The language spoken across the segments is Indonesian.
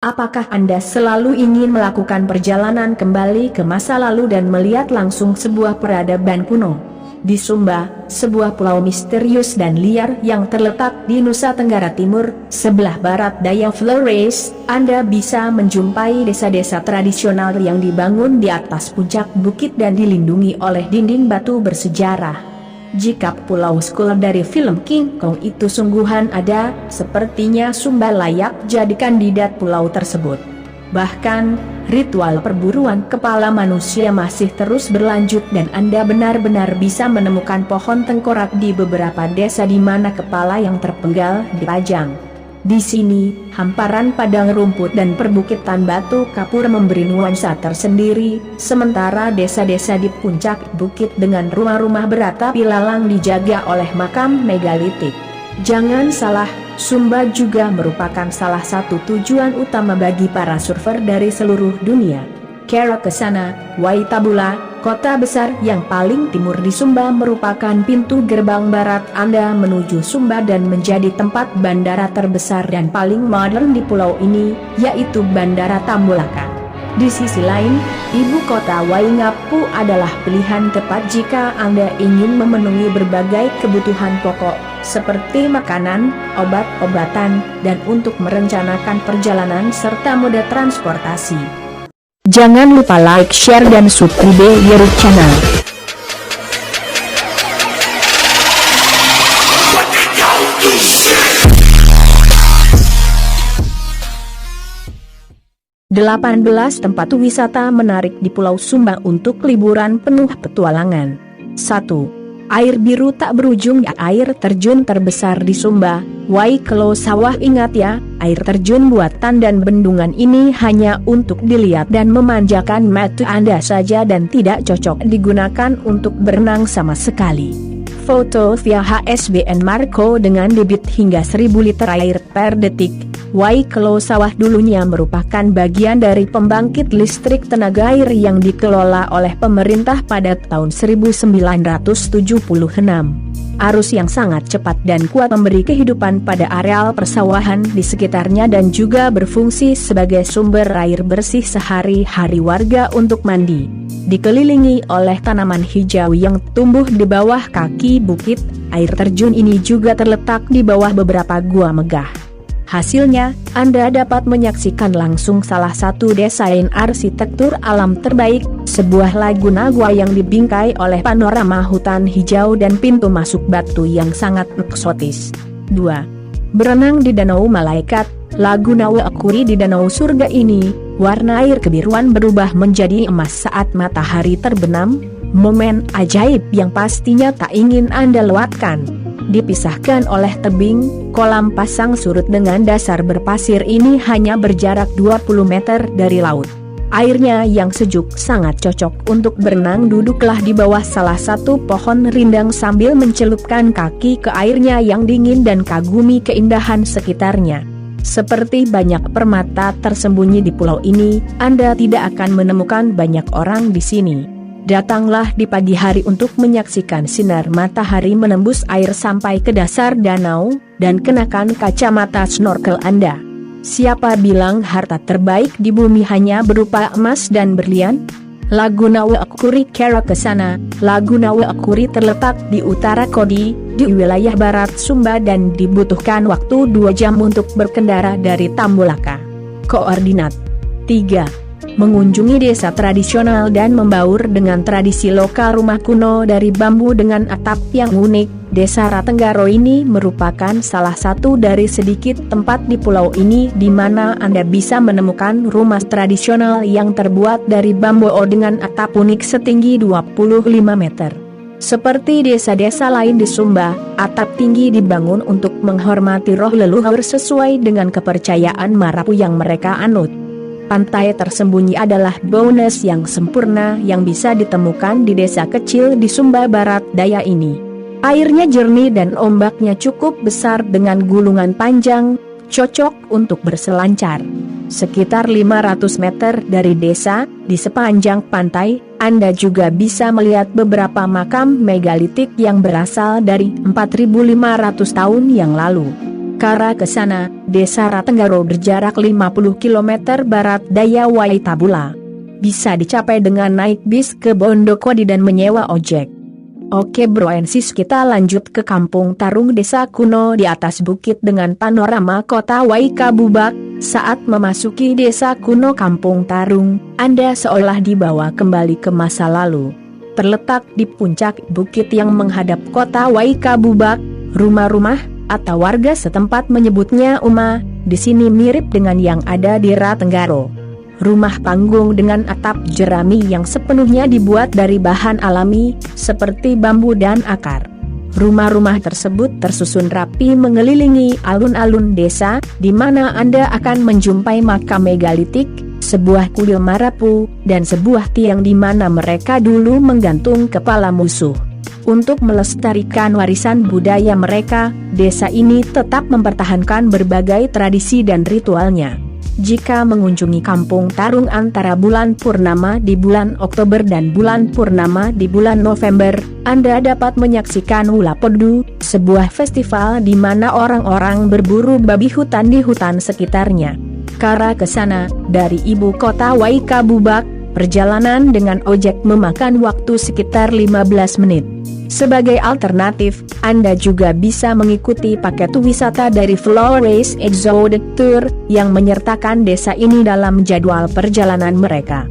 Apakah Anda selalu ingin melakukan perjalanan kembali ke masa lalu dan melihat langsung sebuah peradaban kuno? Di Sumba, sebuah pulau misterius dan liar yang terletak di Nusa Tenggara Timur, sebelah barat daya Flores, Anda bisa menjumpai desa-desa tradisional yang dibangun di atas puncak bukit dan dilindungi oleh dinding batu bersejarah. Jika Pulau Skull dari film King Kong itu sungguhan ada, sepertinya Sumba layak jadi kandidat pulau tersebut. Bahkan, ritual perburuan kepala manusia masih terus berlanjut dan Anda benar-benar bisa menemukan pohon tengkorak di beberapa desa di mana kepala yang terpenggal dipajang. Di sini, hamparan padang rumput dan perbukitan batu kapur memberi nuansa tersendiri, sementara desa-desa di puncak bukit dengan rumah-rumah beratap ilalang dijaga oleh makam megalitik. Jangan salah, Sumba juga merupakan salah satu tujuan utama bagi para surfer dari seluruh dunia. Cara ke sana, Waitabula, kota besar yang paling timur di Sumba merupakan pintu gerbang barat Anda menuju Sumba dan menjadi tempat bandara terbesar dan paling modern di pulau ini, yaitu Bandara Tambulaka. Di sisi lain, ibu kota Waingapu adalah pilihan tepat jika Anda ingin memenuhi berbagai kebutuhan pokok, seperti makanan, obat-obatan, dan untuk merencanakan perjalanan serta moda transportasi. Jangan lupa like, share, dan subscribe YouTube channel. Delapan belas tempat wisata menarik di Pulau Sumba untuk liburan penuh petualangan. 1. Air biru tak berujung. Air terjun terbesar di Sumba, Waikelo Sawah. Ingat ya, air terjun buatan dan bendungan ini hanya untuk dilihat dan memanjakan mata Anda saja dan tidak cocok digunakan untuk berenang sama sekali. Foto via HSBN Marco dengan debit hingga 1000 liter air per detik. Waikelo Sawah dulunya merupakan bagian dari pembangkit listrik tenaga air yang dikelola oleh pemerintah pada tahun 1976. Arus yang sangat cepat dan kuat memberi kehidupan pada areal persawahan di sekitarnya dan juga berfungsi sebagai sumber air bersih sehari-hari warga untuk mandi. Dikelilingi oleh tanaman hijau yang tumbuh di bawah kaki bukit, air terjun ini juga terletak di bawah beberapa gua megah. Hasilnya, Anda dapat menyaksikan langsung salah satu desain arsitektur alam terbaik, sebuah laguna gua yang dibingkai oleh panorama hutan hijau dan pintu masuk batu yang sangat eksotis. 2. Berenang di Danau Malaikat. Laguna Waikuri di Danau Surga ini, warna air kebiruan berubah menjadi emas saat matahari terbenam, momen ajaib yang pastinya tak ingin Anda lewatkan. Dipisahkan oleh tebing, kolam pasang surut dengan dasar berpasir ini hanya berjarak 20 meter dari laut. Airnya yang sejuk sangat cocok untuk berenang. Duduklah di bawah salah satu pohon rindang sambil mencelupkan kaki ke airnya yang dingin dan kagumi keindahan sekitarnya. Seperti banyak permata tersembunyi di pulau ini, Anda tidak akan menemukan banyak orang di sini. Datanglah di pagi hari untuk menyaksikan sinar matahari menembus air sampai ke dasar danau, dan kenakan kacamata snorkel Anda. Siapa bilang harta terbaik di bumi hanya berupa emas dan berlian? Laguna Waikuri. Cara ke sana. Laguna Waikuri terletak di utara Kodi, di wilayah barat Sumba dan dibutuhkan waktu 2 jam untuk berkendara dari Tambulaka. Koordinat. 3. Mengunjungi desa tradisional dan membaur dengan tradisi lokal rumah kuno dari bambu dengan atap yang unik. Desa Ratenggaro ini merupakan salah satu dari sedikit tempat di pulau ini di mana Anda bisa menemukan rumah tradisional yang terbuat dari bambu dengan atap unik setinggi 25 meter. Seperti desa-desa lain di Sumba, atap tinggi dibangun untuk menghormati roh leluhur sesuai dengan kepercayaan Marapu yang mereka anut. Pantai tersembunyi adalah bonus yang sempurna yang bisa ditemukan di desa kecil di Sumba Barat Daya ini. Airnya jernih dan ombaknya cukup besar dengan gulungan panjang, cocok untuk berselancar. Sekitar 500 meter dari desa, di sepanjang pantai, Anda juga bisa melihat beberapa makam megalitik yang berasal dari 4.500 tahun yang lalu. Ke arah ke sana, Desa Ratenggaro berjarak 50 km barat daya Waitabula. Bisa dicapai dengan naik bis ke Bondokodi dan menyewa ojek. Oke broensis, kita lanjut ke Kampung Tarung, desa kuno di atas bukit dengan panorama kota Waikabubak. Saat memasuki desa kuno Kampung Tarung, Anda seolah dibawa kembali ke masa lalu. Terletak di puncak bukit yang menghadap kota Waikabubak, rumah-rumah atau warga setempat menyebutnya Uma, di sini mirip dengan yang ada di Ratenggaro. Rumah panggung dengan atap jerami yang sepenuhnya dibuat dari bahan alami, seperti bambu dan akar. Rumah-rumah tersebut tersusun rapi mengelilingi alun-alun desa, di mana Anda akan menjumpai makam megalitik, sebuah kuil marapu, dan sebuah tiang di mana mereka dulu menggantung kepala musuh. Untuk melestarikan warisan budaya mereka, desa ini tetap mempertahankan berbagai tradisi dan ritualnya. Jika mengunjungi Kampung Tarung antara bulan purnama di bulan Oktober dan bulan purnama di bulan November, Anda dapat menyaksikan Ulapodu, sebuah festival di mana orang-orang berburu babi hutan di hutan sekitarnya. Ke ke sana, dari ibu kota Waikabubak, perjalanan dengan ojek memakan waktu sekitar 15 menit. Sebagai alternatif, Anda juga bisa mengikuti paket wisata dari Flores Exotic Tour yang menyertakan desa ini dalam jadwal perjalanan mereka.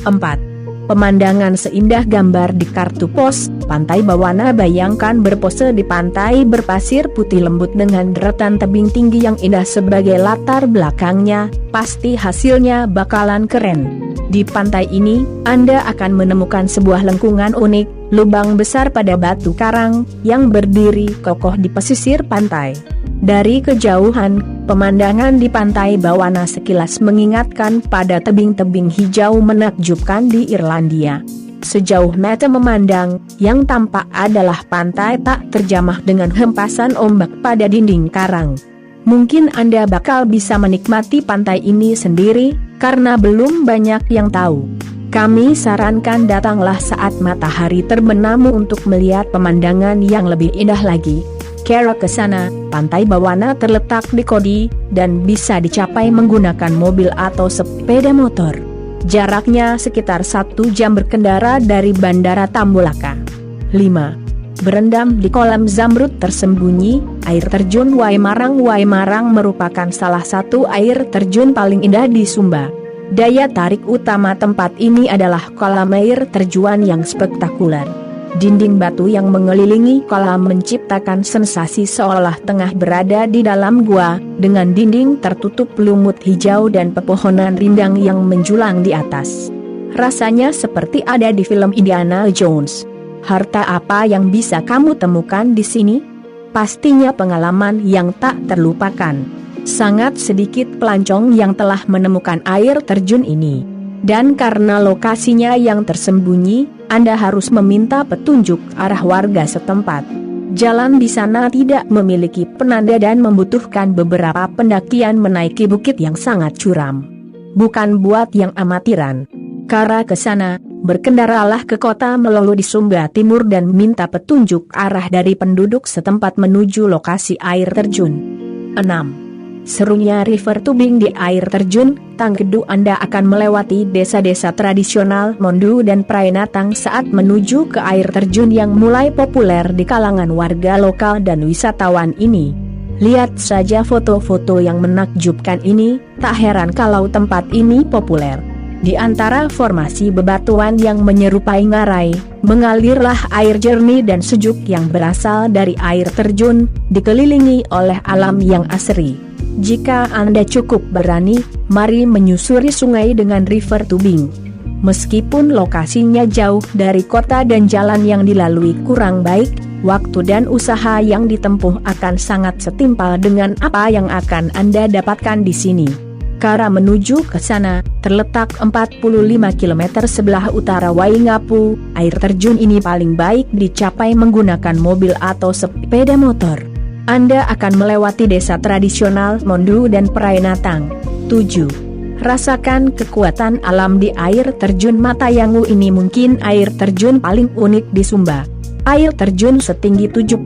4. Pemandangan seindah gambar di kartu pos, Pantai Bawana. Bayangkan berpose di pantai berpasir putih lembut dengan deretan tebing tinggi yang indah sebagai latar belakangnya, pasti hasilnya bakalan keren. Di pantai ini, Anda akan menemukan sebuah lengkungan unik, lubang besar pada batu karang, yang berdiri kokoh di pesisir pantai. Dari kejauhan, pemandangan di Pantai Bawana sekilas mengingatkan pada tebing-tebing hijau menakjubkan di Irlandia. Sejauh mata memandang, yang tampak adalah pantai tak terjamah dengan hempasan ombak pada dinding karang. Mungkin Anda bakal bisa menikmati pantai ini sendiri, karena belum banyak yang tahu. Kami sarankan datanglah saat matahari terbenam untuk melihat pemandangan yang lebih indah lagi. Kera ke sana, Pantai Bawana terletak di Kodi, dan bisa dicapai menggunakan mobil atau sepeda motor. Jaraknya sekitar 1 jam berkendara dari Bandara Tambulaka. 5. Berendam di kolam zamrud tersembunyi, air terjun Waimarang. Waimarang merupakan salah satu air terjun paling indah di Sumba. Daya tarik utama tempat ini adalah kolam air terjun yang spektakuler. Dinding batu yang mengelilingi kolam menciptakan sensasi seolah tengah berada di dalam gua, dengan dinding tertutup lumut hijau dan pepohonan rindang yang menjulang di atas. Rasanya seperti ada di film Indiana Jones. Harta apa yang bisa kamu temukan di sini? Pastinya pengalaman yang tak terlupakan. Sangat sedikit pelancong yang telah menemukan air terjun ini. Dan karena lokasinya yang tersembunyi, Anda harus meminta petunjuk arah warga setempat. Jalan di sana tidak memiliki penanda dan membutuhkan beberapa pendakian menaiki bukit yang sangat curam. Bukan buat yang amatiran. Kara ke sana, berkendaralah ke kota Melolo di Sumba Timur dan minta petunjuk arah dari penduduk setempat menuju lokasi air terjun. 6. Serunya river tubing di air terjun Tangkedu. Anda akan melewati desa-desa tradisional Mondu dan Praenatang saat menuju ke air terjun yang mulai populer di kalangan warga lokal dan wisatawan ini. Lihat saja foto-foto yang menakjubkan ini, tak heran kalau tempat ini populer. Di antara formasi bebatuan yang menyerupai ngarai, mengalirlah air jernih dan sejuk yang berasal dari air terjun, dikelilingi oleh alam yang asri. Jika Anda cukup berani, mari menyusuri sungai dengan river tubing. Meskipun lokasinya jauh dari kota dan jalan yang dilalui kurang baik, waktu dan usaha yang ditempuh akan sangat setimpal dengan apa yang akan Anda dapatkan di sini. Kara menuju ke sana, terletak 45 km sebelah utara Waingapu. Air terjun ini paling baik dicapai menggunakan mobil atau sepeda motor. Anda akan melewati desa tradisional Mondu dan Praenatang. 7. Rasakan kekuatan alam di air terjun Matayangu ini. Mungkin air terjun paling unik di Sumba. Air terjun setinggi 75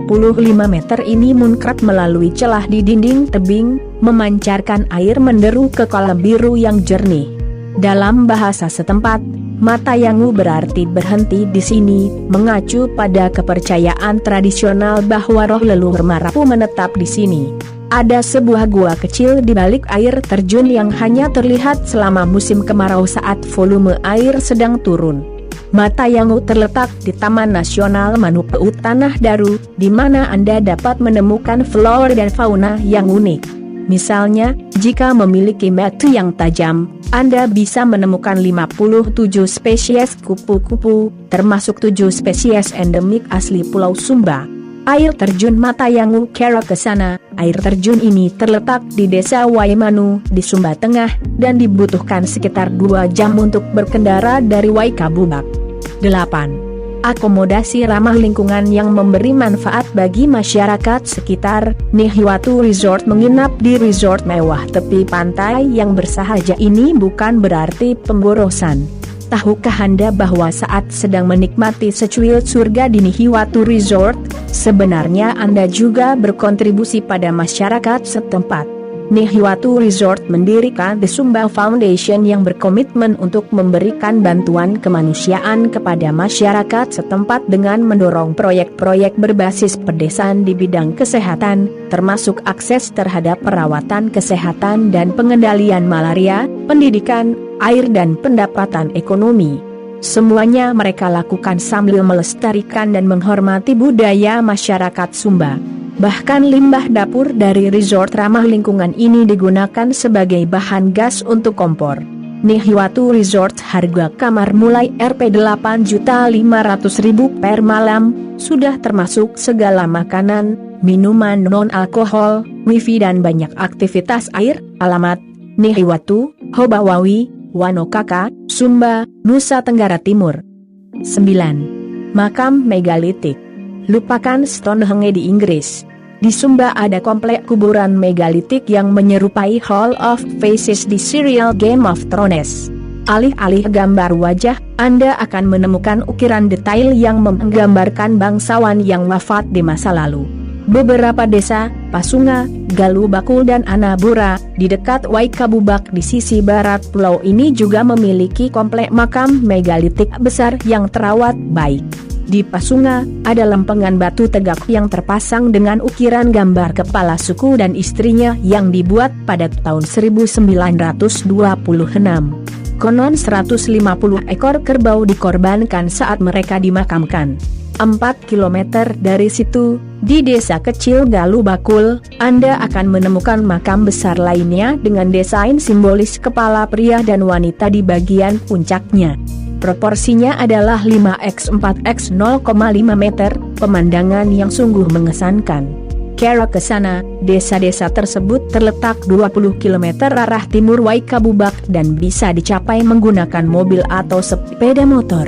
meter ini muncrat melalui celah di dinding tebing, memancarkan air menderu ke kolam biru yang jernih. Dalam bahasa setempat, mata yangu berarti berhenti di sini, mengacu pada kepercayaan tradisional bahwa roh leluhur Marapu menetap di sini. Ada sebuah gua kecil di balik air terjun yang hanya terlihat selama musim kemarau saat volume air sedang turun. Mata Yangu terletak di Taman Nasional Manupeu Tanah Daru, di mana Anda dapat menemukan flora dan fauna yang unik. Misalnya, jika memiliki mata yang tajam, Anda bisa menemukan 57 spesies kupu-kupu, termasuk 7 spesies endemik asli Pulau Sumba. Air terjun Mata Yangu Kerakesana. Air terjun ini terletak di Desa Waimanu, di Sumba Tengah, dan dibutuhkan sekitar 2 jam untuk berkendara dari Waikabubak. 8. Akomodasi ramah lingkungan yang memberi manfaat bagi masyarakat sekitar. Nihiwatu Resort. Menginap di resort mewah tepi pantai yang bersahaja ini bukan berarti pemborosan. Tahukah Anda bahwa saat sedang menikmati secuil surga di Nihiwatu Resort, sebenarnya Anda juga berkontribusi pada masyarakat setempat? Nihiwatu Resort mendirikan The Sumba Foundation yang berkomitmen untuk memberikan bantuan kemanusiaan kepada masyarakat setempat dengan mendorong proyek-proyek berbasis pedesaan di bidang kesehatan, termasuk akses terhadap perawatan kesehatan dan pengendalian malaria, pendidikan, air dan pendapatan ekonomi. Semuanya mereka lakukan sambil melestarikan dan menghormati budaya masyarakat Sumba. Bahkan limbah dapur dari resort ramah lingkungan ini digunakan sebagai bahan gas untuk kompor. Nihiwatu Resort. Harga kamar mulai Rp8.500.000 per malam, sudah termasuk segala makanan, minuman non-alkohol, wifi dan banyak aktivitas air. Alamat: Nihiwatu, Hobawawi, Wanokaka, Sumba, Nusa Tenggara Timur. 9. Makam megalitik. Lupakan Stonehenge di Inggris. Di Sumba ada komplek kuburan megalitik yang menyerupai Hall of Faces di serial Game of Thrones. Alih-alih gambar wajah, Anda akan menemukan ukiran detail yang menggambarkan bangsawan yang wafat di masa lalu. Beberapa desa, Pasunga, Galuh Bakul dan Anabura, di dekat Waikabubak di sisi barat pulau ini juga memiliki komplek makam megalitik besar yang terawat baik. Di Pasunga, ada lempengan batu tegak yang terpasang dengan ukiran gambar kepala suku dan istrinya yang dibuat pada tahun 1926. Konon 150 ekor kerbau dikorbankan saat mereka dimakamkan. 4 km dari situ, di desa kecil Galuh Bakul, Anda akan menemukan makam besar lainnya dengan desain simbolis kepala pria dan wanita di bagian puncaknya. Proporsinya adalah 5x4x 0,5 meter, pemandangan yang sungguh mengesankan. Kerakesana. Desa-desa tersebut terletak 20 km arah timur Waikabubak dan bisa dicapai menggunakan mobil atau sepeda motor.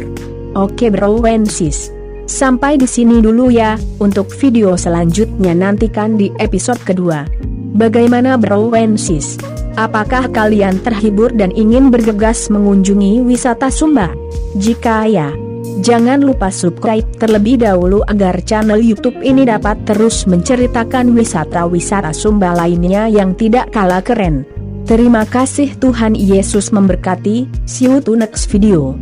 Oke bro and sis, sampai di sini dulu ya. Untuk video selanjutnya nantikan di episode kedua. Bagaimana bro and sis? Apakah kalian terhibur dan ingin bergegas mengunjungi wisata Sumba? Jika ya, jangan lupa subscribe terlebih dahulu agar channel YouTube ini dapat terus menceritakan wisata-wisata Sumba lainnya yang tidak kalah keren. Terima kasih, Tuhan Yesus memberkati. See you to next video.